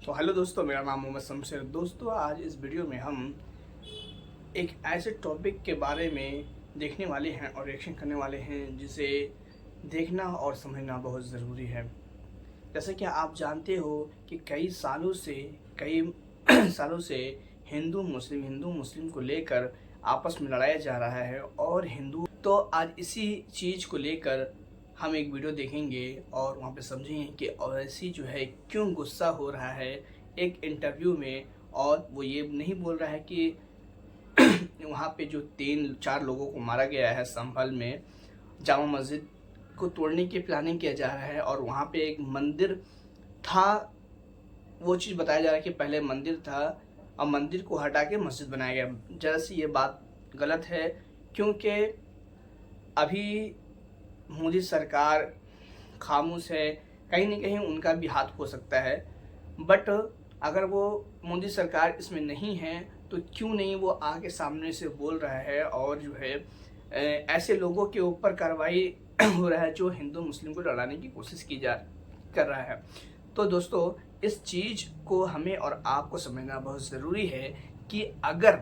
तो हेलो दोस्तों, मेरा नाम मोहम्मद शमशेर। दोस्तों, आज इस वीडियो में हम एक ऐसे टॉपिक के बारे में देखने वाले हैं और रिएक्शन करने वाले हैं जिसे देखना और समझना बहुत ज़रूरी है। जैसे कि आप जानते हो कि कई सालों से हिंदू मुस्लिम को लेकर आपस में लड़ाया जा रहा है और तो आज इसी चीज़ को लेकर हम एक वीडियो देखेंगे और वहाँ पे समझेंगे कि ओवैसी जो है क्यों गुस्सा हो रहा है एक इंटरव्यू में। और वो ये नहीं बोल रहा है कि वहाँ पे जो 3-4 लोगों को मारा गया है संभल में, जामा मस्जिद को तोड़ने की प्लानिंग किया जा रहा है और वहाँ पे एक मंदिर था। वो चीज़ बताया जा रहा है कि पहले मंदिर था और मंदिर को हटा के मस्जिद बनाया गया। जरा सी ये बात गलत है, क्योंकि अभी मोदी सरकार खामोश है, कहीं ना कहीं उनका भी हाथ हो सकता है। बट अगर वो मोदी सरकार इसमें नहीं है तो क्यों नहीं वो आके सामने से बोल रहा है और जो है ऐसे लोगों के ऊपर कार्रवाई हो रहा है जो हिंदू मुस्लिम को लड़ाने की कोशिश कर रहा है। तो दोस्तों, इस चीज़ को हमें और आपको समझना बहुत ज़रूरी है कि अगर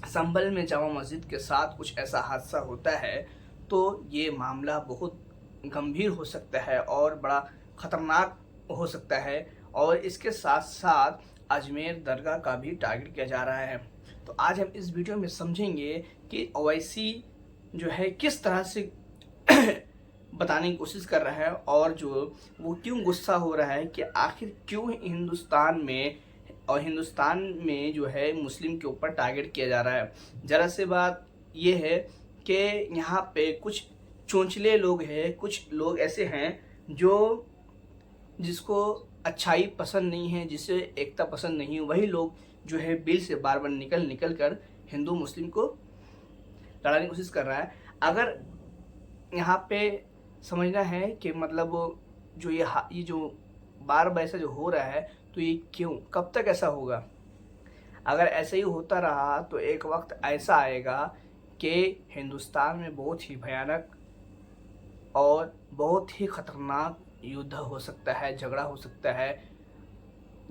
संभल में जामा मस्जिद के साथ कुछ ऐसा हादसा होता है तो ये मामला बहुत गंभीर हो सकता है और बड़ा ख़तरनाक हो सकता है। और इसके साथ साथ अजमेर दरगाह का भी टारगेट किया जा रहा है। तो आज हम इस वीडियो में समझेंगे कि ओवैसी जो है किस तरह से बताने की कोशिश कर रहा है और जो वो क्यों गुस्सा हो रहा है कि आखिर क्यों हिंदुस्तान में जो है मुस्लिम के ऊपर टारगेट किया जा रहा है। ज़रा सी बात ये है कि यहाँ पे कुछ चोंचले लोग हैं, कुछ लोग ऐसे हैं जिसको अच्छाई पसंद नहीं है, जिसे एकता पसंद नहीं है। वही लोग जो है बिल से बार बार निकल कर हिंदू मुस्लिम को लड़ाने की कोशिश कर रहा है। अगर यहाँ पे समझना है कि मतलब जो ये जो बार बार ऐसा जो हो रहा है तो ये क्यों, कब तक ऐसा होगा। अगर ऐसा ही होता रहा तो एक वक्त ऐसा आएगा कि हिंदुस्तान में बहुत ही भयानक और बहुत ही ख़तरनाक युद्ध हो सकता है, झगड़ा हो सकता है,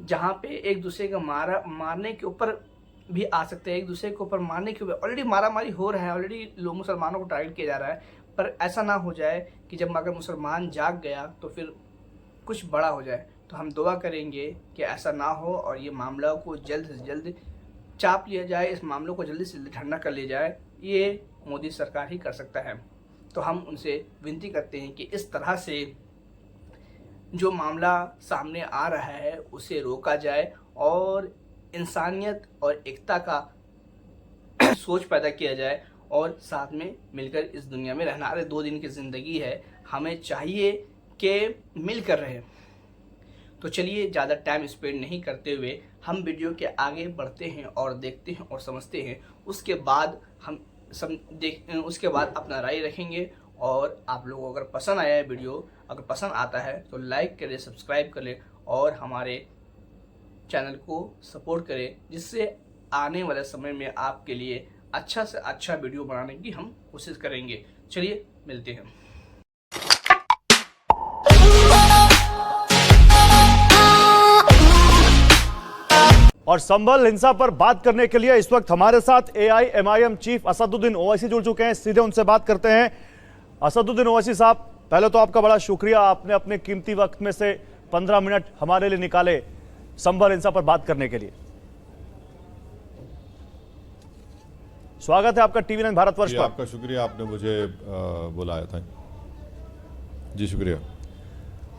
जहाँ पे एक दूसरे का मारने के ऊपर भी आ सकते हैं। एक दूसरे के ऊपर मारने के ऊपर ऑलरेडी मारामारी हो रहा है, ऑलरेडी लोग मुसलमानों को टारगेट किया जा रहा है। पर ऐसा ना हो जाए कि जब अगर मुसलमान जाग गया तो फिर कुछ बड़ा हो जाए। तो हम दुआ करेंगे कि ऐसा ना हो और ये मामला को जल्द से जल्द चाप लिया जाए, इस मामलों को जल्दी से जल्दी ठंडा कर लिया जाए। ये मोदी सरकार ही कर सकता है। तो हम उनसे विनती करते हैं कि इस तरह से जो मामला सामने आ रहा है उसे रोका जाए और इंसानियत और एकता का सोच पैदा किया जाए और साथ में मिलकर इस दुनिया में रहना। अरे 2 दिन की ज़िंदगी है, हमें चाहिए कि मिलकर रहें। तो चलिए ज़्यादा टाइम स्पेंड नहीं करते हुए हम वीडियो के आगे बढ़ते हैं और देखते हैं और समझते हैं। उसके बाद उसके बाद अपना राय रखेंगे। और आप लोगों को अगर पसंद आया है वीडियो, अगर पसंद आता है तो लाइक करें, सब्सक्राइब करें और हमारे चैनल को सपोर्ट करें, जिससे आने वाले समय में आपके लिए अच्छा से अच्छा वीडियो बनाने की हम कोशिश करेंगे। चलिए मिलते हैं। और संभल हिंसा पर बात करने के लिए इस वक्त हमारे साथ AIMIM चीफ असदुद्दीन ओवैसी जुड़ चुके हैं। सीधे उनसे बात करते हैं। असदुद्दीन ओवैसी साहब, पहले तो आपका बड़ा शुक्रिया, आपने अपने कीमती वक्त में से 15 मिनट हमारे लिए निकाले संभल हिंसा पर बात करने के लिए। स्वागत है आपका TV9 भारतवर्ष पर। आपका शुक्रिया, आपने मुझे बुलाया था जी, शुक्रिया।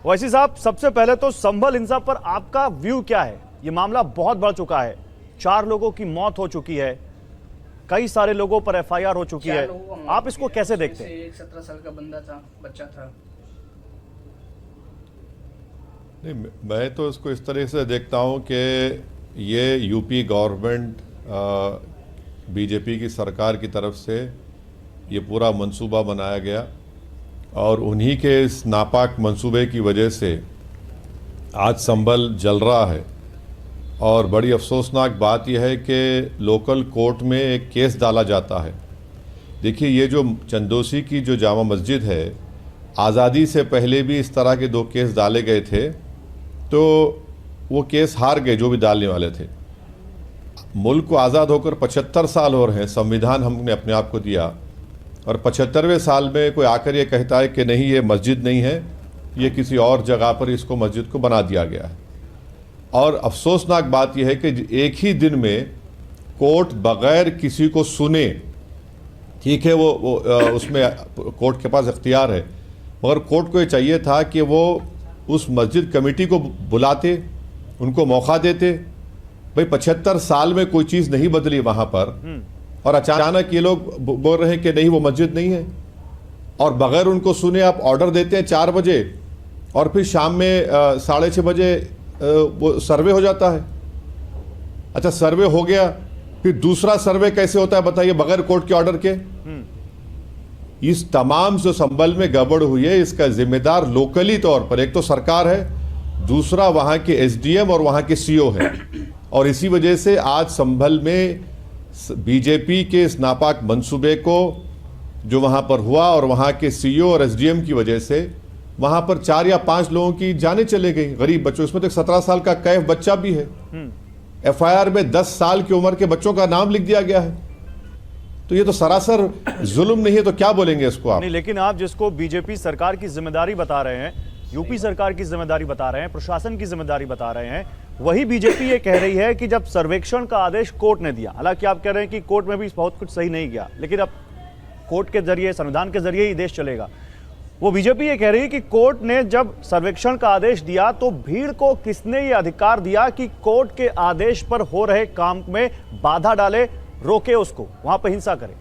ओवैसी साहब, सबसे पहले तो संभल हिंसा पर आपका व्यू क्या है? ये मामला बहुत बढ़ चुका है, 4 लोगों की मौत हो चुकी है, कई सारे लोगों पर FIR हो चुकी है, आप इसको कैसे देखते हैं? एक 17 साल का बच्चा था। नहीं, मैं तो इसको इस तरह से देखता हूं कि ये यूपी गवर्नमेंट बीजेपी की सरकार की तरफ से ये पूरा मंसूबा बनाया गया और उन्हीं के इस नापाक मंसूबे की वजह से आज संभल जल रहा है। और बड़ी अफसोसनाक बात यह है कि लोकल कोर्ट में एक केस डाला जाता है। देखिए, ये जो चंदोसी की जो जामा मस्जिद है, आज़ादी से पहले भी इस तरह के 2 केस डाले गए थे। तो वो केस हार गए जो भी डालने वाले थे। मुल्क को आज़ाद होकर 75 साल हो रहे हैं, संविधान हमने अपने आप को दिया, और 75वें साल में कोई आकर ये कहता है कि नहीं ये मस्जिद नहीं है, ये किसी और जगह पर इसको मस्जिद को बना दिया गया है। और अफसोसनाक बात यह है कि एक ही दिन में कोर्ट बग़ैर किसी को सुने, ठीक है वो उसमें कोर्ट के पास इख्तियार है, मगर कोर्ट को ये चाहिए था कि वो उस मस्जिद कमेटी को बुलाते, उनको मौका देते। भाई 75 साल में कोई चीज़ नहीं बदली वहाँ पर, और अचानक ये लोग बोल रहे हैं कि नहीं वो मस्जिद नहीं है, और बग़ैर उनको सुने आप ऑर्डर देते हैं 4 बजे, और फिर शाम में 6:30 बजे वो सर्वे हो जाता है। अच्छा सर्वे हो गया, फिर दूसरा सर्वे कैसे होता है बताइए बगैर कोर्ट के ऑर्डर के? इस तमाम जो संभल में गड़बड़ हुई है इसका जिम्मेदार लोकली तौर पर एक तो सरकार है, दूसरा वहां के एसडीएम और वहां के सीओ है। और इसी वजह से आज संभल में बीजेपी के इस नापाक मंसूबे को जो वहां पर हुआ और वहां के सीईओ और एसडीएम की वजह से वहां पर 4 या 5 लोगों की जानें चले गई, गरीब बच्चों। इसमें तो 17 साल का कैफ बच्चा भी है। एफआईआर में 10 साल की उम्र के बच्चों का नाम लिख दिया गया है। तो ये तो सरासर जुल्म नहीं है, तो क्या बोलेंगे इसको आप? नहीं, लेकिन आप जिसको बीजेपी सरकार की जिम्मेदारी बता रहे हैं, यूपी सरकार की जिम्मेदारी बता रहे हैं, प्रशासन की जिम्मेदारी बता रहे हैं, वही बीजेपी ये कह रही है कि जब सर्वेक्षण का आदेश कोर्ट ने दिया, हालांकि आप कह रहे हैं कि कोर्ट में भी बहुत कुछ सही नहीं गया, लेकिन अब कोर्ट के जरिए, संविधान के जरिए ही देश चलेगा। वो बीजेपी ये कह रही है कि कोर्ट ने जब सर्वेक्षण का आदेश दिया तो भीड़ को किसने ये अधिकार दिया कि कोर्ट के आदेश पर हो रहे काम में बाधा डाले, रोके, उसको वहां पर हिंसा करे?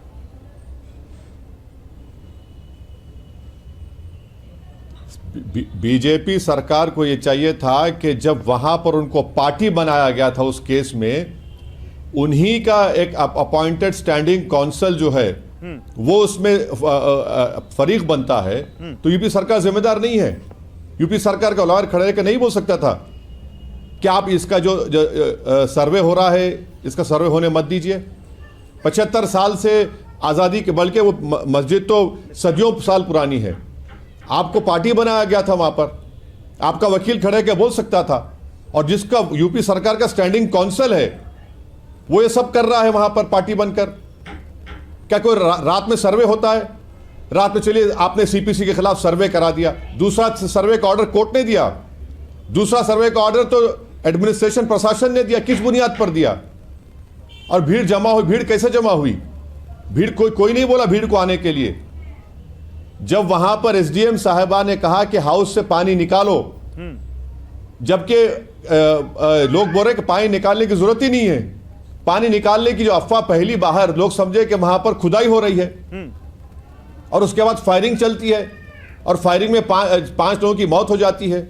बीजेपी सरकार को यह चाहिए था कि जब वहां पर उनको पार्टी बनाया गया था उस केस में, उन्हीं का एक अपॉइंटेड स्टैंडिंग काउंसिल जो है वो उसमें फरीक बनता है, तो यूपी सरकार जिम्मेदार नहीं है। यूपी सरकार का लॉयर खड़े होकर नहीं बोल सकता था कि आप इसका जो सर्वे हो रहा है इसका सर्वे होने मत दीजिए। 75 साल से आज़ादी के, बल्कि वो मस्जिद तो सदियों साल पुरानी है, आपको पार्टी बनाया गया था वहां पर, आपका वकील खड़े के बोल सकता था। और जिसका यूपी सरकार का स्टैंडिंग काउंसिल है वो ये सब कर रहा है वहां पर पार्टी बनकर। क्या कोई रात में सर्वे होता है? रात में चलिए आपने सीपीसी के खिलाफ सर्वे करा दिया, दूसरा सर्वे का ऑर्डर कोर्ट ने दिया, दूसरा सर्वे का ऑर्डर तो एडमिनिस्ट्रेशन प्रशासन ने दिया, किस बुनियाद पर दिया? और भीड़ जमा हुई, भीड़ कैसे जमा हुई? भीड़ कोई नहीं बोला भीड़ को आने के लिए। जब वहां पर एसडीएम साहिबा ने कहा कि हाउस से पानी निकालो, जबकि लोग बोल रहे कि पानी निकालने की जरूरत ही नहीं है, पानी निकालने की जो अफवाह पहली बाहर लोग समझे कि वहां पर खुदाई हो रही है, और उसके बाद फायरिंग चलती है, और फायरिंग में 5 लोगों की मौत हो जाती है,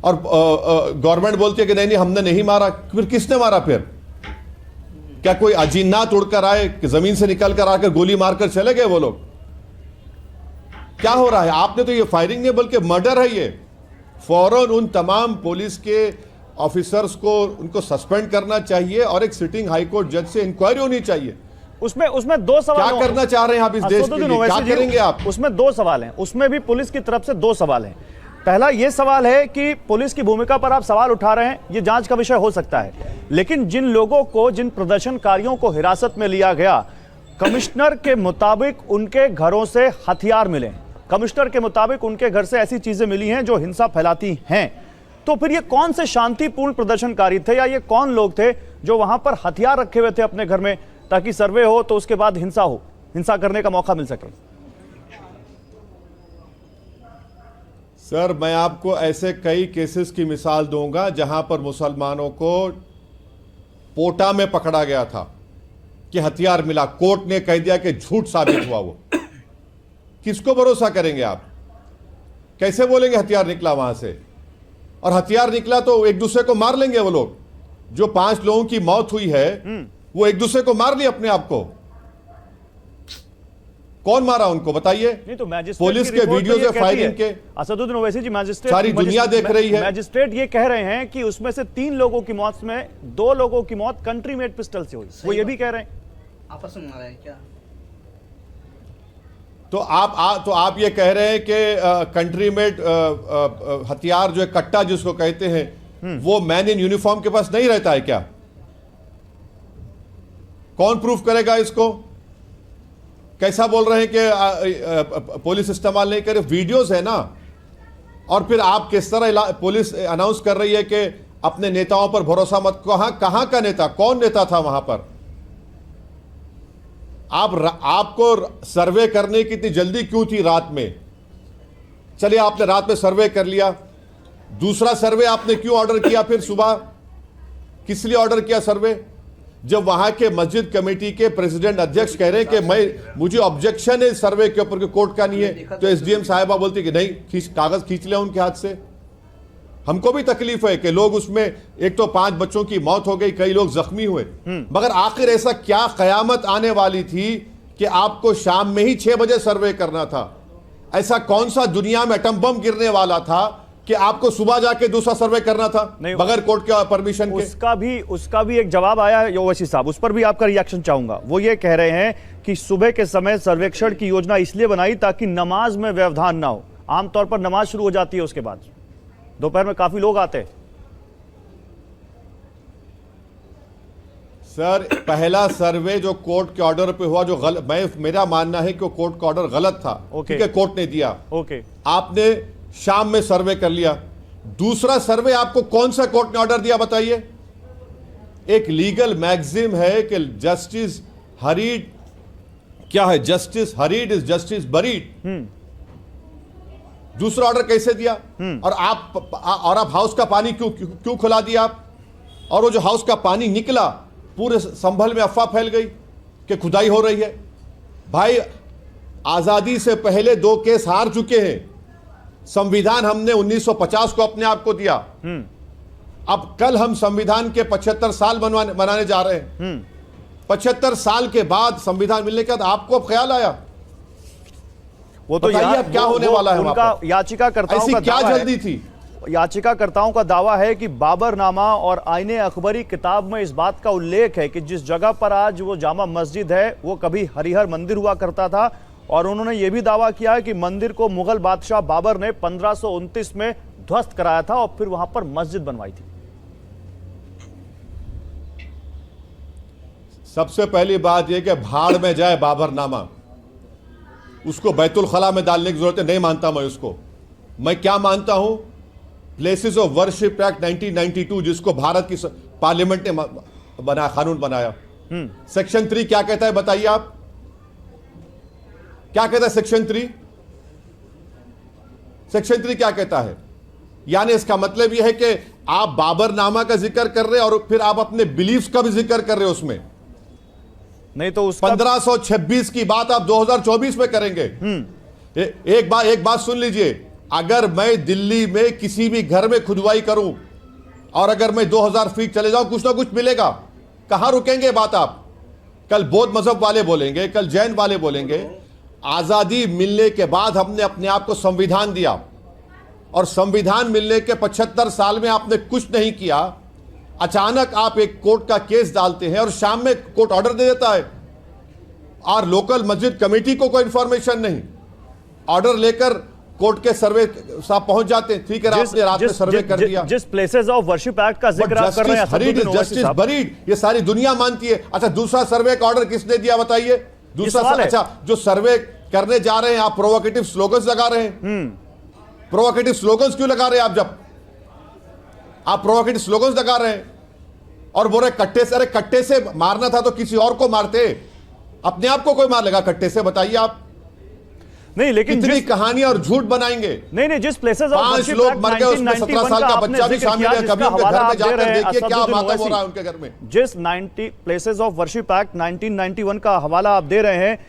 और गवर्नमेंट बोलती है कि नहीं हमने नहीं मारा। फिर किसने मारा? फिर क्या कोई अजीनात उड़कर आए कि जमीन से निकल कर आकर गोली मारकर चले गए वो लोग? क्या हो रहा है? आपने तो ये फायरिंग नहीं बल्कि मर्डर है ये। फौरन उन तमाम पुलिस के ऑफिसर्स को उनको सस्पेंड करना चाहिए और एक सिटिंग हाईकोर्ट जज से इंक्वायरी होनी चाहिए। उसमें 2 सवाल क्या करना चाह रहे हैं आप इस देश के लिए? क्या करेंगे आप? उसमें 2 सवाल हैं, उसमें भी पुलिस की तरफ से 2 सवाल हैं। पहला ये सवाल है कि पुलिस की भूमिका पर आप सवाल उठा रहे हैं, ये जांच का विषय हो सकता है, लेकिन जिन लोगों को, जिन प्रदर्शनकारियों को हिरासत में लिया गया, कमिश्नर के मुताबिक उनके घरों से हथियार मिले, कमिश्नर के मुताबिक उनके घर से ऐसी चीजें मिली हैं जो हिंसा फैलाती हैं। तो फिर ये कौन से शांतिपूर्ण प्रदर्शनकारी थे, या ये कौन लोग थे जो वहां पर हथियार रखे हुए थे अपने घर में, ताकि सर्वे हो तो उसके बाद हिंसा हो, हिंसा करने का मौका मिल सके? सर मैं आपको ऐसे कई केसेस की मिसाल दूंगा जहां पर मुसलमानों को पोटा में पकड़ा गया था कि हथियार मिला, कोर्ट ने कह दिया कि झूठ साबित हुआ। वो किसको भरोसा करेंगे आप? कैसे बोलेंगे हथियार निकला वहां से? और हथियार निकला तो एक दूसरे को मार लेंगे वो लोग। जो 5 लोगों की मौत हुई है वो एक दूसरे को मार लिया अपने आप को। कौन मारा उनको बताइए? नहीं तो पुलिस के वीडियो से फायरिंग के असदुद्दीन ओवैसी जी, मैजिस्ट्रेट, सारी दुनिया देख रही है। मैजिस्ट्रेट ये कह रहे हैं कि उसमें से 3 लोगों की मौत में 2 लोगों की मौत कंट्री मेड पिस्टल से हुई। वो ये भी कह रहे हैं आपस में मारा है क्या? तो आप ये कह रहे हैं कि कंट्री मेड हथियार जो है, कट्टा जिसको कहते हैं, वो मैन इन यूनिफॉर्म के पास नहीं रहता है क्या? कौन प्रूफ करेगा इसको? कैसा बोल रहे हैं कि पुलिस इस्तेमाल नहीं करे? वीडियोस है ना। और फिर आप किस तरह पुलिस अनाउंस कर रही है कि अपने नेताओं पर भरोसा मत। कहां का नेता, कौन नेता था वहां पर? आपको सर्वे करने की इतनी जल्दी क्यों थी रात में? चलिए आपने रात में सर्वे कर लिया, दूसरा सर्वे आपने क्यों ऑर्डर किया फिर सुबह? किस लिए ऑर्डर किया सर्वे? जब वहां के मस्जिद कमेटी के प्रेसिडेंट अध्यक्ष कह रहे हैं कि मुझे ऑब्जेक्शन है सर्वे के ऊपर, कोर्ट का नहीं है, तो एसडीएम साहिबा बोलती कि नहीं, कागज खींच ले उनके हाथ से। हमको भी तकलीफ है कि लोग उसमें, एक तो 5 बच्चों की मौत हो गई, कई लोग जख्मी हुए, मगर आखिर ऐसा क्या कयामत आने वाली थी कि आपको शाम में ही 6 बजे सर्वे करना था? ऐसा कौन सा दुनिया में एटम बम गिरने वाला था कि आपको सुबह जाके दूसरा सर्वे करना था बगैर कोर्ट के परमिशन के? उसका भी एक जवाब आया है ओवैसी साहब, उस पर भी आपका रिएक्शन चाहूंगा। वो ये कह रहे हैं कि सुबह के समय सर्वेक्षण की योजना इसलिए बनाई ताकि नमाज में व्यवधान ना हो। आमतौर पर नमाज शुरू हो जाती है, उसके बाद दोपहर में काफी लोग आते हैं। सर, पहला सर्वे जो कोर्ट के ऑर्डर पे हुआ, जो मेरा मानना है कि कोर्ट का ऑर्डर गलत था, ठीक है, कोर्ट ने दिया। आपने शाम में सर्वे कर लिया। दूसरा सर्वे आपको कौन सा कोर्ट ने ऑर्डर दिया बताइए? एक लीगल मैगजिम है कि जस्टिस हरीड, क्या है? Justice hurried is justice buried. दूसरा ऑर्डर कैसे दिया? और आप हाउस का पानी क्यों खुला दिया आप? और वो जो हाउस का पानी निकला, पूरे संभल में अफवाह फैल गई कि खुदाई हो रही है। भाई, आजादी से पहले 2 केस हार चुके हैं। संविधान हमने 1950 को अपने आप को दिया। अब कल हम संविधान के 75 साल मनाने जा रहे हैं। 75 साल के बाद संविधान मिलने के बाद आपको अब ख्याल आया? वो तो अब क्या होने वाला है? उनका याचिकाकर्ताओं का क्या जल्दी थी? याचिकाकर्ताओं का दावा है कि बाबरनामा और आईने अकबरी किताब में इस बात का उल्लेख है कि जिस जगह पर आज वो जामा मस्जिद है वो कभी हरिहर मंदिर हुआ करता था। और उन्होंने ये भी दावा किया है कि मंदिर को मुगल बादशाह बाबर ने 1529 में ध्वस्त कराया था और फिर वहां पर मस्जिद बनवाई थी। सबसे पहली बात यह कि भाड़ में जाए बाबरनामा, उसको बैतुल खला में डालने की जरूरत है। नहीं मानता मैं उसको। मैं क्या मानता हूं? प्लेसेस ऑफ वर्शिप एक्ट 1992, जिसको भारत की पार्लियामेंट ने बनाया, कानून बनाया। सेक्शन 3 क्या कहता है बताइए आप? क्या कहता है सेक्शन 3? सेक्शन 3 क्या कहता है? यानी इसका मतलब यह है कि आप बाबरनामा का जिक्र कर रहे हैं और फिर आप अपने बिलीफ्स का भी जिक्र कर रहे हो उसमें। नहीं तो 1526 की बात आप 2024 में करेंगे। एक बात सुन लीजिए, अगर मैं दिल्ली में किसी भी घर में खुदवाई करूं और अगर मैं 2000 फीट चले जाऊं, कुछ ना कुछ मिलेगा। कहां रुकेंगे बात आप? कल बौद्ध मजहब वाले बोलेंगे, कल जैन वाले बोलेंगे। आजादी मिलने के बाद हमने अपने आप को संविधान दिया और संविधान मिलने के 75 साल में आपने कुछ नहीं किया। अचानक आप एक कोर्ट का केस डालते हैं और शाम में कोर्ट ऑर्डर दे देता है और लोकल मस्जिद कमेटी को कोई इंफॉर्मेशन नहीं। ऑर्डर लेकर कोर्ट के सर्वे साहब पहुंच जाते हैं। ठीक है, आपने रात में सर्वे कर दिया। जिस प्लेसेस ऑफ वर्शिप एक्ट का जिक्र आप कर रहे हैं, जस्टिस बरीड, ये सारी दुनिया मानती है। अच्छा, दूसरा सर्वे का ऑर्डर किसने दिया बताइए? दूसरा अच्छा, जो सर्वे करने जा रहे हैं आप प्रोवोकेटिव स्लोगन्स लगा रहे हैं। प्रोवोकेटिव स्लोगन्स क्यों लगा रहे हैं आप? जब आप प्रोवोकेटिव स्लोगन्स लगा रहे हैं और बोल रहे कट्टे से, अरे कट्टे से मारना था तो किसी और को मारते, अपने आप को कोई मार लेगा कट्टे से? बताइए आप। नहीं, लेकिन इतनी कहानियां और झूठ बनाएंगे। नहीं, जिस प्लेसेस 5 लोग मर गए, उसमें 17 साल का बच्चा भी शामिल है। कभी उनके घर में जाकर देखिए क्या बात हो रहा है उनके घर में। जिस 90 प्लेसेस ऑफ वर्शिप एक्ट 1991 का हवाला आप दे रहे हैं,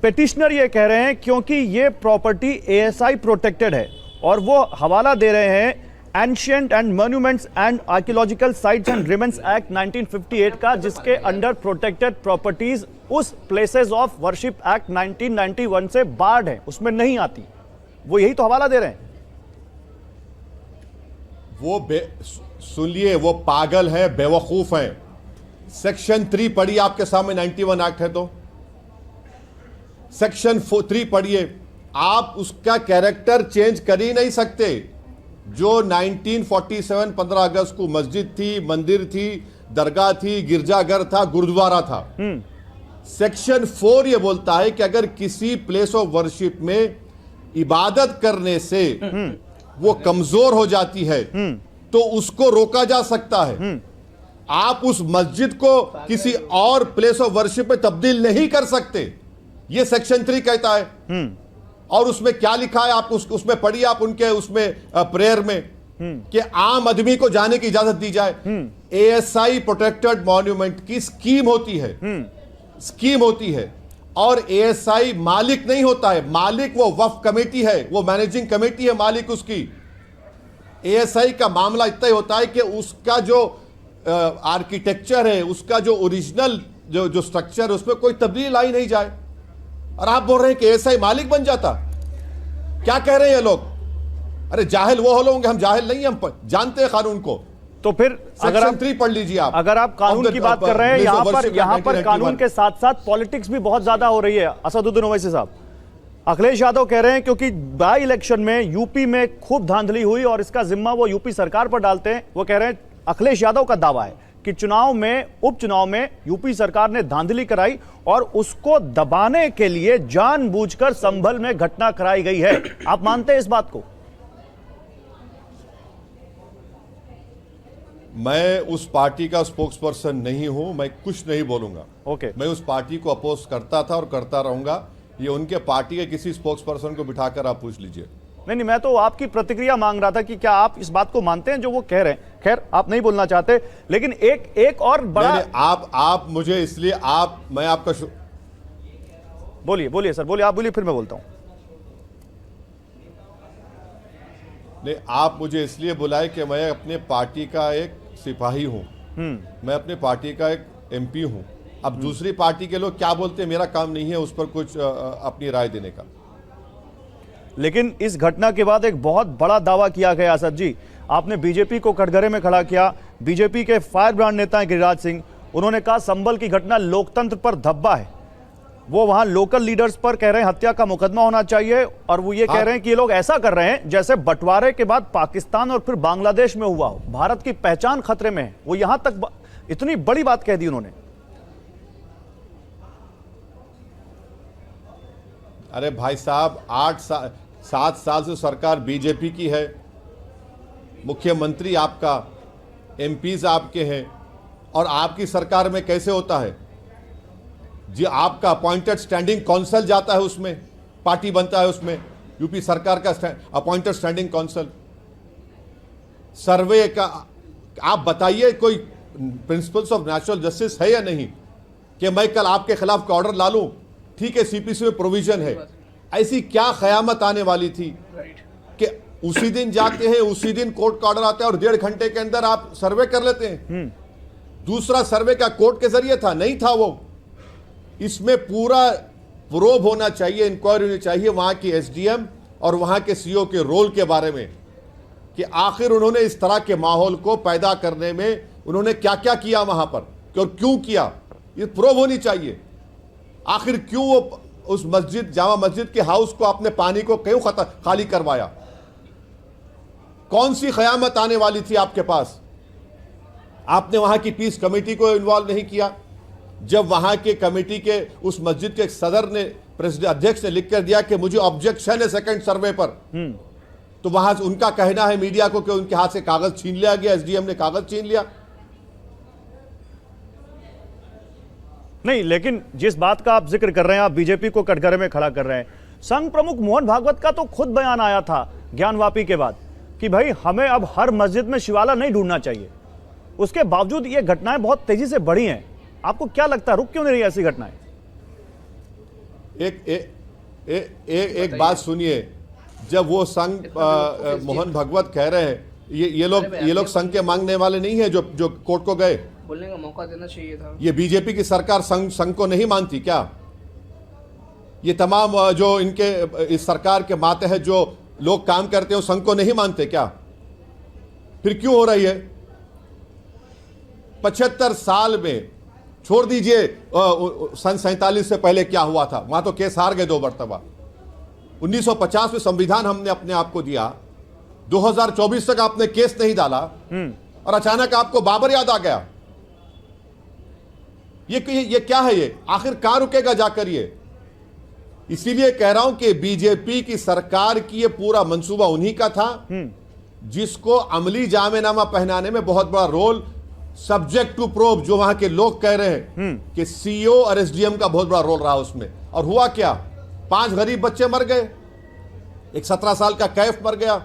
पिटिशनर ये कह रहे हैं क्योंकि ये प्रॉपर्टी एएसआई प्रोटेक्टेड है और वो हवाला दे रहे हैं ancient and monuments and archaeological sites and remains act 1958 का, जिसके अंडर प्रोटेक्टेड प्रॉपर्टीज उस प्लेसेस ऑफ वर्शिप एक्ट 1991 से बार्ड है, उसमें नहीं आती। वो यही तो हवाला दे रहे हैं। वो सुनिए, वो पागल है, बेवकूफ है। सेक्शन 3 पढ़िए, आपके सामने 91 एक्ट है तो सेक्शन 3 पढ़िए। आप उसका कैरेक्टर चेंज कर ही नहीं सकते। जो 1947 15 अगस्त को मस्जिद थी, मंदिर थी, दरगाह थी, गिरजाघर था, गुरुद्वारा था। सेक्शन 4 ये बोलता है कि अगर किसी प्लेस ऑफ वर्शिप में इबादत करने से वो कमजोर हो जाती है तो उसको रोका जा सकता है। आप उस मस्जिद को किसी और प्लेस ऑफ वर्शिप में तब्दील नहीं कर सकते, ये सेक्शन 3 कहता है। और उसमें क्या लिखा है आप उसमें पढ़िए, आप उनके उसमें प्रेयर में कि आम आदमी को जाने की इजाजत दी जाए। एएसआई प्रोटेक्टेड मॉन्यूमेंट की स्कीम होती है और एएसआई मालिक नहीं होता है, मालिक वो वक्फ कमेटी है, वो मैनेजिंग कमेटी है मालिक उसकी। एएसआई का मामला इतना ही होता है कि उसका जो आर्किटेक्चर है, उसका जो ओरिजिनल जो स्ट्रक्चर है, उसमें कोई तब्दीली लाई नहीं जाए। और आप बोल रहे हैं कि एएसआई मालिक बन जाता, क्या कह रहे हैं ये लोग? अरे जाहिल वो होंगे, हम जाहिल नहीं, हम जानते हैं कानून को। तो फिर अगर आप 3 पढ़ लीजिए आप। अगर आप कानून की बात कर रहे हैं, यहां पर कानून के साथ साथ पॉलिटिक्स भी बहुत ज्यादा हो रही है। असदुद्दीन ओवैसी साहब, अखिलेश यादव कह रहे हैं क्योंकि बाई इलेक्शन में यूपी में खूब धांधली हुई और इसका जिम्मा वो यूपी सरकार पर डालते हैं। वो कह रहे हैं, अखिलेश यादव का दावा है कि उपचुनाव में यूपी सरकार ने धांधली कराई और उसको दबाने के लिए जानबूझकर संभल में घटना कराई गई है। आप मानते हैं इस बात को? मैं उस पार्टी का स्पोक्स पर्सन नहीं हूं, मैं कुछ नहीं बोलूंगा। ओके। मैं उस पार्टी को अपोज करता था और करता रहूंगा। ये उनके पार्टी के किसी स्पोक्स पर्सन को बिठाकर आप पूछ लीजिए। नहीं, मैं तो आपकी प्रतिक्रिया मांग रहा था कि क्या आप इस बात को मानते हैं जो वो कह रहे हैं। खैर, आप नहीं बोलना चाहते, लेकिन एक और बड़ा आप मुझे इसलिए मैं आपका बोलिए सर, बोलिए, आप बोलिए, फिर मैं बोलता हूं। नहीं, आप मुझे इसलिए बुलाए कि मैं अपने पार्टी का एक सिपाही हूं, मैं अपने पार्टी का एक एमपी हूं। अब दूसरी पार्टी के लोग क्या बोलते हैं, मेरा काम नहीं है उस पर कुछ अपनी राय देने का। लेकिन इस घटना के बाद एक बहुत बड़ा दावा किया गया असद जी, आपने बीजेपी को कटघरे में खड़ा किया। बीजेपी के फायर ब्रांड नेता हैं गिरिराज सिंह, उन्होंने कहा संभल की घटना लोकतंत्र पर धब्बा है। वो वहां लोकल लीडर्स पर कह रहे हैं हत्या का मुकदमा होना चाहिए और वो ये कह रहे हैं कि ये लोग ऐसा कर रहे हैं जैसे बंटवारे के बाद पाकिस्तान और फिर बांग्लादेश में हुआ हो। भारत की पहचान खतरे में है। वो यहां तक इतनी बड़ी बात कह दी उन्होंने। अरे भाई साहब, 7 साल से सरकार बीजेपी की है, मुख्यमंत्री आपका, एमपीज आपके हैं, और आपकी सरकार में कैसे होता है जी? आपका अपॉइंटेड स्टैंडिंग काउंसिल जाता है, उसमें पार्टी बनता है, उसमें यूपी सरकार का अपॉइंटेड स्टैंडिंग काउंसिल। सर्वे का आप बताइए, कोई प्रिंसिपल्स ऑफ नेचुरल जस्टिस है या नहीं कि मैं कल आपके खिलाफ का ऑर्डर ला लूं? ठीक है, सीपीसी में प्रोविजन है। ऐसी क्या क़यामत आने वाली थी कि उसी दिन जाते हैं, उसी दिन कोर्ट का ऑर्डर आता है और 1.5 घंटे के अंदर आप सर्वे कर लेते हैं। दूसरा सर्वे का कोर्ट के जरिए था, नहीं था वो। इसमें पूरा प्रोब होना चाहिए, इंक्वायरी होनी चाहिए वहां की एसडीएम और वहां के सीओ के रोल के बारे में कि आखिर उन्होंने इस तरह के माहौल को पैदा करने में उन्होंने क्या क्या किया वहां पर और क्यों किया, ये प्रोब होनी चाहिए। आखिर क्यों वो उस मस्जिद, जामा मस्जिद के हाउस को आपने पानी को क्यों खाली करवाया? कौन सी क़यामत आने वाली थी आपके पास? आपने वहां की पीस कमेटी को इन्वॉल्व नहीं किया। जब वहां के कमेटी के उस मस्जिद के सदर ने, प्रेसिडेंट अध्यक्ष ने लिख कर दिया कि मुझे ऑब्जेक्शन है सेकंड सर्वे पर, तो वहां उनका कहना है मीडिया को कि उनके हाथ से कागज छीन लिया गया, एसडीएम ने कागज छीन लिया। नहीं, लेकिन जिस बात का आप जिक्र कर रहे हैं, आप बीजेपी को कटघरे में खड़ा कर रहे हैं। संघ प्रमुख मोहन भागवत का तो खुद बयान आया था ज्ञानवापी के बाद कि भाई हमें अब हर मस्जिद में शिवाला नहीं ढूंढना चाहिए। उसके बावजूद ये घटनाएं बहुत तेजी से बढ़ी हैं। आपको क्या लगता है, रुक क्यों नहीं रही ऐसी घटनाएं? एक बात सुनिए, जब वो संघ मोहन भागवत कह रहे हैं, ये लोग संघ के मांगने वाले नहीं है जो कोर्ट को गए। बोलने का मौका देना चाहिए था। ये बीजेपी की सरकार संघ को नहीं मानती क्या? ये तमाम जो इनके इस सरकार के मातहत जो लोग काम करते हैं, वो संघ को नहीं मानते क्या? फिर क्यों हो रही है? 75 साल में, छोड़ दीजिए सन 47 से पहले क्या हुआ था, वहां तो केस हार गए 2 मरतबा। 1950 में संविधान हमने अपने आप को दिया 2024 तक आपने केस नहीं डाला और अचानक आपको बाबर याद आ गया। ये क्या है? ये आखिर कहां रुकेगा जाकर? ये इसीलिए कह रहा हूं कि बीजेपी की सरकार की ये पूरा मंसूबा उन्हीं का था, जिसको अमली जामेनामा पहनाने में बहुत बड़ा रोल सब्जेक्ट टू प्रोब, जो वहां के लोग कह रहे हैं कि सीईओ और एसडीएम का बहुत बड़ा रोल रहा उसमें। और हुआ क्या? 5 गरीब बच्चे मर गए, एक 17 साल का कैफ मर गया।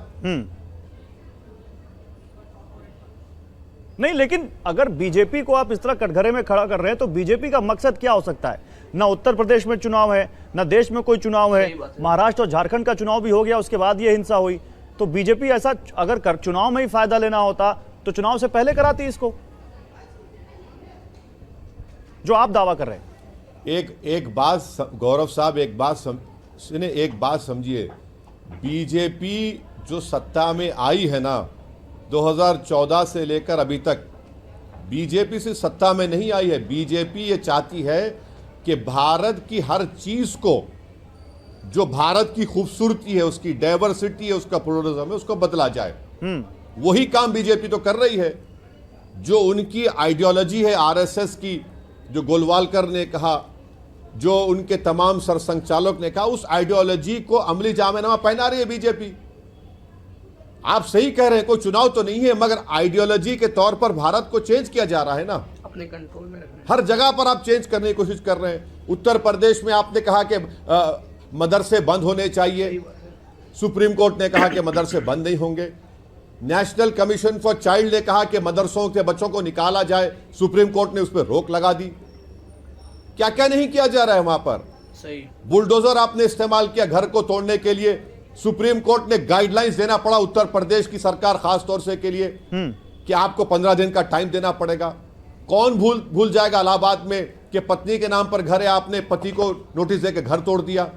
नहीं, लेकिन अगर बीजेपी को आप इस तरह कटघरे में खड़ा कर रहे हैं तो बीजेपी का मकसद क्या हो सकता है? ना उत्तर प्रदेश में चुनाव है, ना देश में कोई चुनाव है, महाराष्ट्र और झारखंड का चुनाव भी हो गया, उसके बाद ये हिंसा हुई। तो बीजेपी ऐसा अगर चुनाव में ही फायदा लेना होता तो चुनाव से पहले कराती इसको, जो आप दावा कर रहे हैं। एक बात गौरव साहब, एक बात समझिए, बीजेपी जो सत्ता में आई है ना 2014 से लेकर अभी तक, बीजेपी से सत्ता में नहीं आई है। बीजेपी ये चाहती है कि भारत की हर चीज को, जो भारत की खूबसूरती है, उसकी डाइवर्सिटी है, उसका प्लुरलिज्म है, उसको बदला जाए। वही काम बीजेपी तो कर रही है। जो उनकी आइडियोलॉजी है आरएसएस की, जो गोलवालकर ने कहा, जो उनके तमाम सरसंघचालक ने कहा, उस आइडियोलॉजी को अमली जामेनामा पहना रही है बीजेपी। आप सही कह रहे हैं, कोई चुनाव तो नहीं है, मगर आइडियोलॉजी के तौर पर भारत को चेंज किया जा रहा है ना, अपने कंट्रोल में रखना। हर जगह पर आप चेंज करने की कोशिश कर रहे हैं। उत्तर प्रदेश में आपने कहा कि मदरसे बंद होने चाहिए, सुप्रीम कोर्ट ने कहा कि मदरसे बंद नहीं होंगे। नेशनल कमीशन फॉर चाइल्ड ने कहा कि मदरसों के बच्चों को निकाला जाए, सुप्रीम कोर्ट ने उस पर रोक लगा दी। क्या क्या नहीं किया जा रहा है वहां पर? सही। बुलडोजर आपने इस्तेमाल किया घर को तोड़ने के लिए, सुप्रीम कोर्ट ने गाइडलाइंस देना पड़ा उत्तर प्रदेश की सरकार खास तौर से के लिए कि आपको 15 दिन का टाइम देना पड़ेगा। कौन भूल जाएगा इलाहाबाद में कि पत्नी के नाम पर घर है, आपने पति को नोटिस देकर घर तोड़ दिया।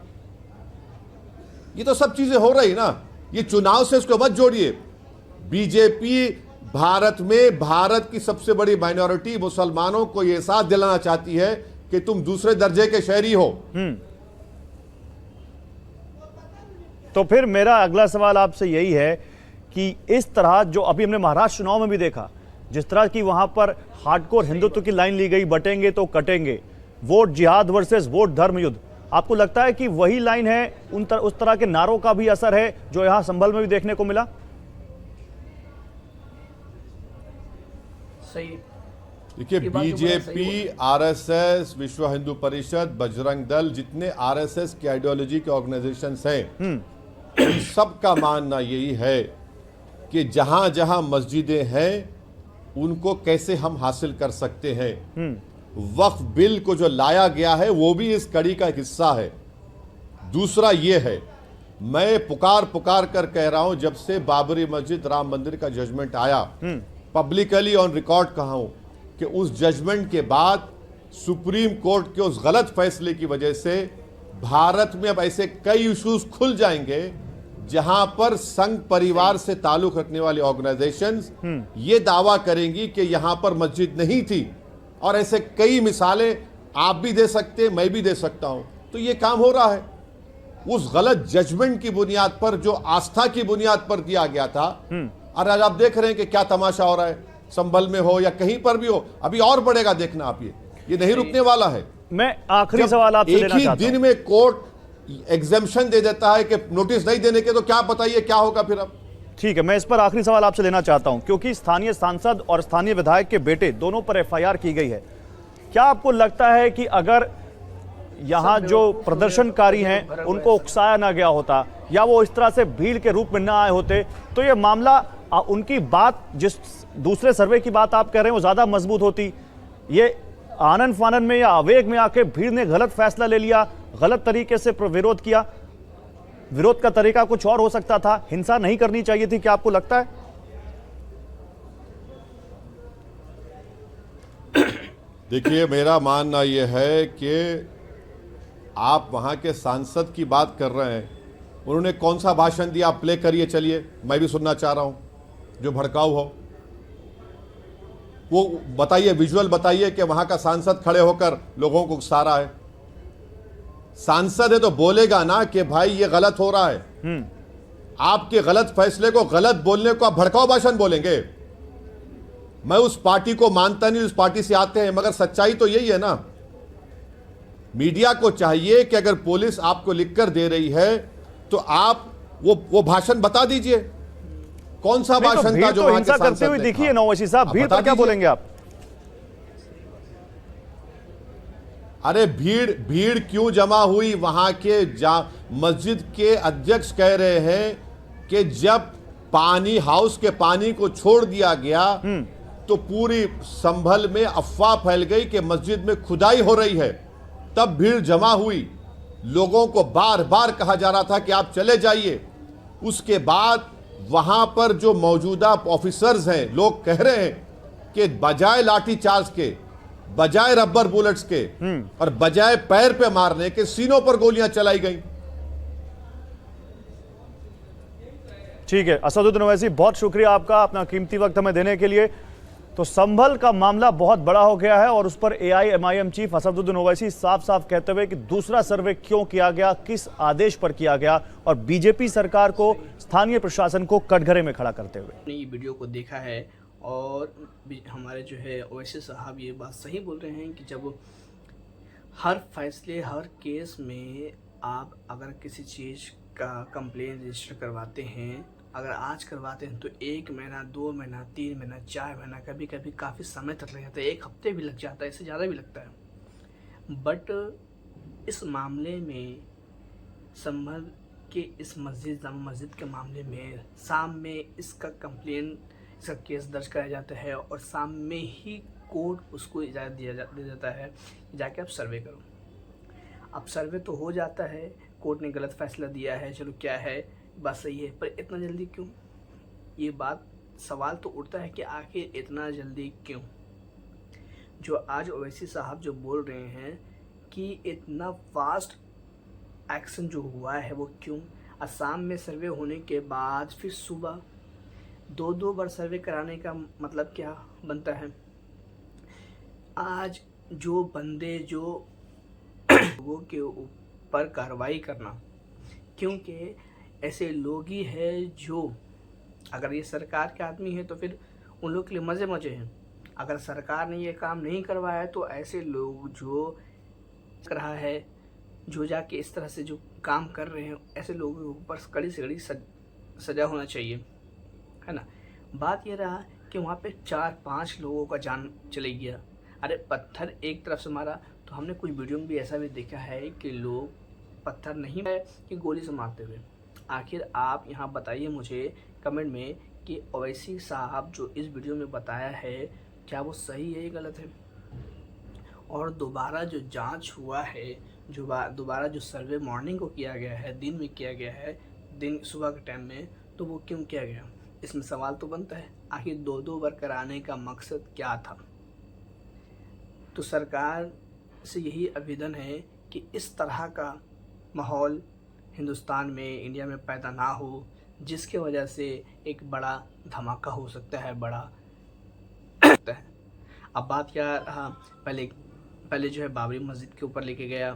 ये तो सब चीजें हो रही ना, ये चुनाव से इसको मत जोड़िए। बीजेपी भारत में, भारत की सबसे बड़ी माइनॉरिटी मुसलमानों को यह एहसास दिलाना चाहती है कि तुम दूसरे दर्जे के शहरी हो। तो फिर मेरा अगला सवाल आपसे यही है कि इस तरह जो अभी हमने महाराष्ट्र चुनाव में भी देखा, जिस तरह की वहां पर हार्डकोर हिंदुत्व की लाइन ली गई, बटेंगे तो कटेंगे, वोट जिहाद वर्सेस वोट धर्म युद्ध, आपको लगता है कि वही लाइन है, उस तरह के नारों का भी असर है जो यहां संभल में भी देखने को मिला? सही। देखिए, बीजेपी, आरएसएस, विश्व हिंदू परिषद, बजरंग दल, जितने आरएसएस की आइडियोलॉजी के ऑर्गेनाइजेशंस हैं, उन सब का मानना यही है कि जहां जहां मस्जिदें हैं उनको कैसे हम हासिल कर सकते हैं। वक्फ बिल को जो लाया गया है वो भी इस कड़ी का एक हिस्सा है। दूसरा ये है, मैं पुकार कर कह रहा हूं, जब से बाबरी मस्जिद, राम मंदिर का जजमेंट आया, पब्लिकली ऑन रिकॉर्ड कहा हूं कि उस जजमेंट के बाद सुप्रीम कोर्ट के उस गलत फैसले की वजह से भारत में अब ऐसे कई इश्यूज खुल जाएंगे जहां पर संघ परिवार से ताल्लुक रखने वाली ऑर्गेनाइजेशंस ये दावा करेंगी कि यहां पर मस्जिद नहीं थी, और ऐसे कई मिसालें आप भी दे सकते, मैं भी दे सकता हूं। तो ये काम हो रहा है उस गलत जजमेंट की बुनियाद पर, जो आस्था की बुनियाद पर दिया गया था। और आज आप देख रहे हैं कि क्या तमाशा हो रहा है, संभल में हो या कहीं पर भी हो, अभी और बढ़ेगा, देखना आप, ये नहीं रुकने वाला है। मैं आखिरी सवाल आपसे लेना चाहता हूं। एक ही दिन में कोर्ट एग्जेम्पशन दे देता है कि नोटिस नहीं देने के, तो क्या बताइए क्या होगा फिर अब? ठीक है, मैं इस पर आखिरी सवाल आपसे लेना चाहता हूं, क्योंकि स्थानीय सांसद और स्थानीय विधायक के बेटे दोनों पर एफआईआर की गई है। क्या आपको लगता है कि अगर यहां जो प्रदर्शनकारी हैं उनको उकसाया ना गया होता, या वो इस तरह से भीड़ के रूप में ना आए होते, तो ये मामला, उनकी बात, जिस दूसरे सर्वे की बात आप कह रहे हैं, वो ज्यादा मजबूत होती? ये आनन फानन में या आवेग में आके भीड़ ने गलत फैसला ले लिया, गलत तरीके से विरोध किया, विरोध का तरीका कुछ और हो सकता था, हिंसा नहीं करनी चाहिए थी, क्या आपको लगता है? देखिए, मेरा मानना यह है कि आप वहां के सांसद की बात कर रहे हैं, उन्होंने कौन सा भाषण दिया, आप प्ले करिए, चलिए, मैं भी सुनना चाह रहा हूं, जो भड़काऊ हो वो बताइए, विजुअल बताइए कि वहां का सांसद खड़े होकर लोगों को उकसा रहा है। सांसद है तो बोलेगा ना कि भाई ये गलत हो रहा है। आपके गलत फैसले को, गलत बोलने को आप भड़काऊ भाषण बोलेंगे। मैं उस पार्टी को मानता नहीं, उस पार्टी से आते हैं, मगर सच्चाई तो यही है ना। मीडिया को चाहिए कि अगर पुलिस आपको लिखकर दे रही है तो आप वो भाषण बता दीजिए। कौन सा भाषण था जो हिंसा करते हुए दिखी है नौवैसी साहब? भीड़ पर क्या बोलेंगे आप? अरे भीड़ क्यों जमा हुई? वहां के मस्जिद के अध्यक्ष कह रहे हैं कि जब पानी, हाउस के पानी को छोड़ दिया गया तो पूरी संभल में अफवाह फैल गई कि मस्जिद में खुदाई हो रही है। तब भीड़ जमा हुई। लोगों को बार बार कहा जा रहा था कि आप चले जाइए। उसके बाद वहां पर जो मौजूदा ऑफिसर्स हैं, लोग कह रहे हैं कि बजाय लाठी चार्ज के, बजाय रबर बुलेट्स के और बजाय पैर पे मारने के, सीनों पर गोलियां चलाई गई। ठीक है असदुद्दीन ओवैसी, बहुत शुक्रिया आपका अपना कीमती वक्त हमें देने के लिए। तो संभल का मामला बहुत बड़ा हो गया है और उस पर एआईएमआईएम चीफ असदुद्दीन ओवैसी साफ साफ कहते हुए कि दूसरा सर्वे क्यों किया गया, किस आदेश पर किया गया, और बीजेपी सरकार को, स्थानीय प्रशासन को कटघरे में खड़ा करते हुए। ये वीडियो को देखा है और हमारे जो है ओवैसी साहब ये बात सही बोल रहे हैं कि जब हर फैसले, हर केस में आप अगर किसी चीज़ का कंप्लेन रजिस्टर करवाते हैं, अगर आज करवाते हैं तो 1 महीना, 2 महीना, 3 महीना, 4 महीना, कभी कभी काफ़ी समय तक लग जाता है, 1 हफ्ते भी लग जाता है, इससे ज़्यादा भी लगता है। बट इस मामले में, संभल के इस जामा मस्जिद के मामले में शाम में इसका कंप्लेन, इसका केस दर्ज कराया जाता है और शाम में ही कोर्ट उसको इजाज़त दे देता है कि जाके आप सर्वे करो। अब सर्वे तो हो जाता है, कोर्ट ने गलत फैसला दिया है, चलो क्या है, बात सही है, पर इतना जल्दी क्यों? ये बात, सवाल तो उठता है कि आखिर इतना जल्दी क्यों? जो आज ओवैसी साहब जो बोल रहे हैं कि इतना फास्ट एक्शन जो हुआ है वो क्यों? असम में सर्वे होने के बाद फिर सुबह 2-2 बार सर्वे कराने का मतलब क्या बनता है? आज जो बंदे, जो लोगों के ऊपर कार्रवाई करना, क्योंकि ऐसे लोग ही हैं जो, अगर ये सरकार के आदमी है तो फिर उन लोग के लिए मज़े मज़े हैं। अगर सरकार ने ये काम नहीं करवाया तो ऐसे लोग जो कर रहा है, जो जाके इस तरह से जो काम कर रहे हैं, ऐसे लोगों के ऊपर कड़ी से कड़ी सज़ा होना चाहिए, है ना। बात ये रहा कि वहाँ पे 4-5 लोगों का जान चले गया। अरे पत्थर एक तरफ से मारा, तो हमने कुछ वीडियो में भी ऐसा भी देखा है कि लोग पत्थर नहीं है कि गोली से मारते हुए। आखिर आप यहाँ बताइए मुझे कमेंट में कि ओवैसी साहब जो इस वीडियो में बताया है, क्या वो सही है या गलत है? और दोबारा जो जांच हुआ है, जो दोबारा जो सर्वे मॉर्निंग को किया गया है, दिन में किया गया है, दिन सुबह के टाइम में, तो वो क्यों किया गया? इसमें सवाल तो बनता है, आखिर 2-2 बार कराने का मकसद क्या था? तो सरकार से यही आवेदन है कि इस तरह का माहौल हिंदुस्तान में, इंडिया में पैदा ना हो, जिसके वजह से एक बड़ा धमाका हो सकता है, बड़ा है। अब बात क्या रहा, पहले जो है बाबरी मस्जिद के ऊपर लेके गया,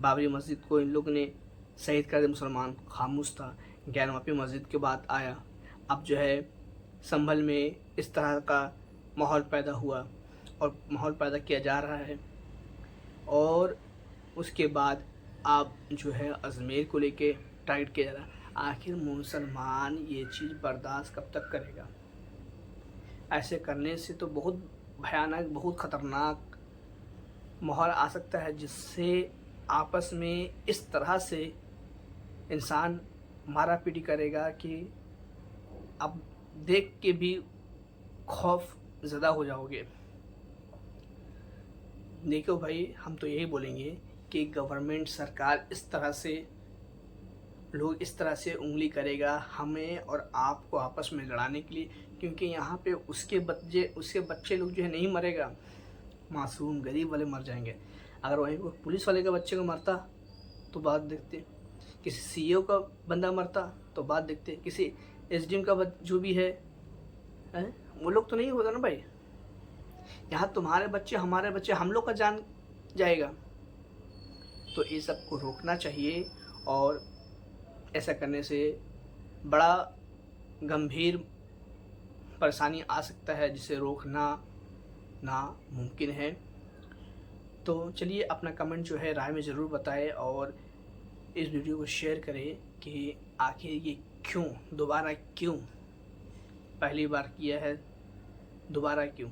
बाबरी मस्जिद को इन लोगों ने शहीद कर दिया, मुसलमान खामोश था, 11वीं मस्जिद के बाद आया। अब जो है संभल में इस तरह का माहौल पैदा हुआ और माहौल पैदा किया जा रहा है, और उसके बाद आप जो है अजमेर को लेके टाइट किया जा रहा है। आखिर मुसलमान ये चीज़ बर्दाश्त कब तक करेगा? ऐसे करने से तो बहुत भयानक, बहुत ख़तरनाक माहौल आ सकता है, जिससे आपस में इस तरह से इंसान मारा पीटी करेगा कि अब देख के भी खौफ ज़्यादा हो जाओगे। देखो भाई, हम तो यही बोलेंगे कि गवर्नमेंट, सरकार इस तरह से, लोग इस तरह से उंगली करेगा हमें और आपको आपस में लड़ाने के लिए, क्योंकि यहाँ पे उसके बच्चे लोग जो है नहीं मरेगा, मासूम गरीब वाले मर जाएंगे। अगर वहीं पर पुलिस वाले के बच्चे को मरता तो बात देखते, किसी सीईओ का बंदा मरता तो बात देखते, किसी एसडीएम का जो भी है, वो लोग तो नहीं होगा ना भाई। यहाँ तुम्हारे बच्चे, हमारे बच्चे, हम लोग का जान जाएगा। तो ये सब को रोकना चाहिए, और ऐसा करने से बड़ा गंभीर परेशानी आ सकता है, जिसे रोकना नामुमकिन है। तो चलिए अपना कमेंट जो है राय में ज़रूर बताएं और इस वीडियो को शेयर करें कि आखिर ये क्यों, दोबारा क्यों, पहली बार किया है, दोबारा क्यों।